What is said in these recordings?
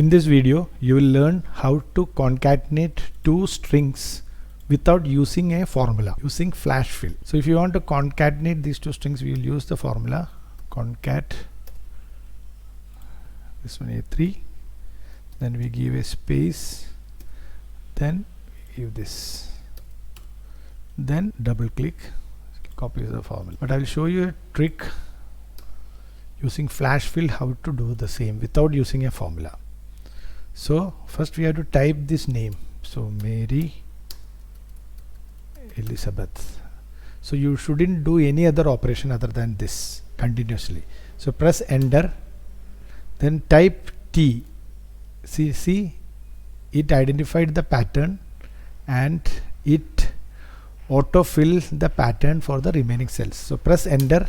In this video, you will learn how to concatenate two strings without using a formula, using flash fill. So if you want to concatenate these two strings, we will use the formula concat, this one A3, then we give a space, then give this, then double click, copy the formula. But I will show you a trick using flash fill how to do the same without using a formula. So first we have to type this name, so Mary Elizabeth. So you shouldn't do any other operation other than this continuously. So press enter, then type T. See it identified the pattern and it autofill the pattern for the remaining cells. So press enter,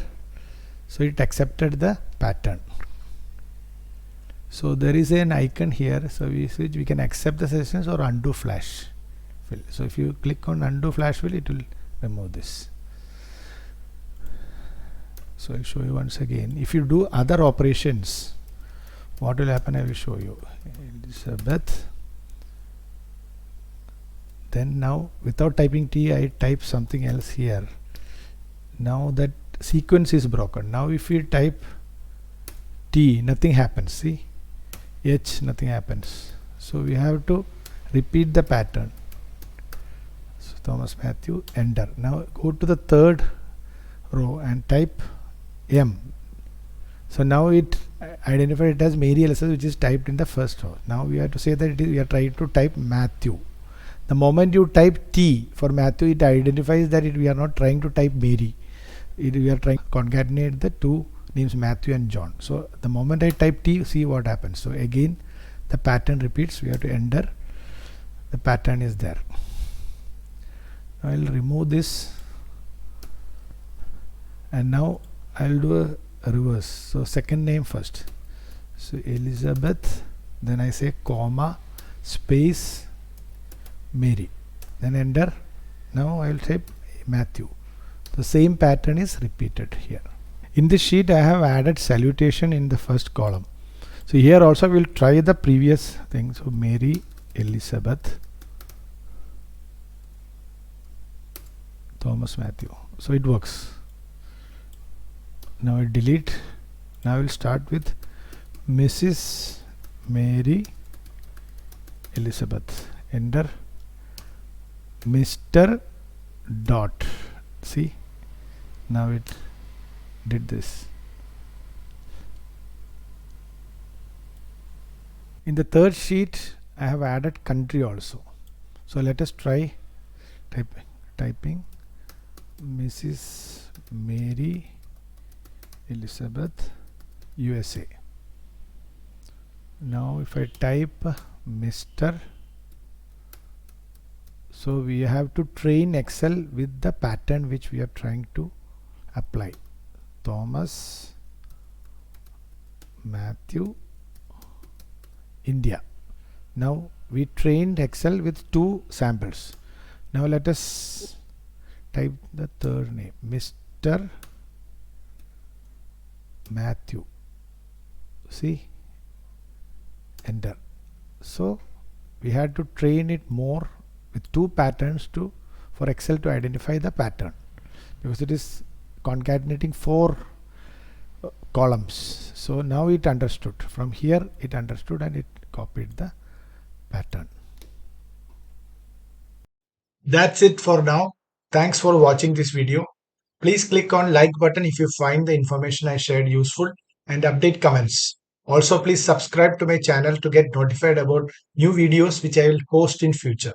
so it accepted the pattern. So there is an icon here, so we can accept the suggestions or undo flash fill. So if you click on undo flash fill, it will remove this. So I'll show you once again. If you do other operations, what will happen I will show you. Elizabeth, then now without typing T I type something else here. Now that sequence is broken. Now if you type T, nothing happens. See, H, nothing happens. So we have to repeat the pattern. So Thomas Matthew, enter. Now go to the third row and type M. So now it identified it as Mary Elizabeth, which is typed in the first row. Now we have to say that we are trying to type Matthew. The moment you type T for Matthew, it identifies that we are not trying to type Mary. We are trying to concatenate the two names Matthew and John. So the moment I type T, see what happens. So again the pattern repeats. We have to enter. The pattern is there. Now I will remove this and now I will do a reverse. So second name first. So Elizabeth, then I say comma space Mary, then enter. Now I will type Matthew. The same pattern is repeated here. In this sheet I have added salutation in the first column. So here also we will try the previous thing. So Mary Elizabeth Thomas Matthew. So it works. Now I delete. Now I will start with Mrs. Mary Elizabeth. Enter. Mr. Dot. See, now it did this. In the third sheet I have added country also. So let us try typing Mrs. Mary Elizabeth USA. Now if I type Mr., so we have to train Excel with the pattern which we are trying to apply. Thomas Matthew India. Now we trained Excel with two samples. Now let us type the third name, Mr. Matthew. See, enter. So we had to train it more with two patterns for Excel to identify the pattern, because it is concatenating four columns. So now it understood. From here it understood and it copied the pattern. That's it for now. Thanks for watching this video. Please click on like button if you find the information I shared useful and update comments. Also please subscribe to my channel to get notified about new videos which I will post in future.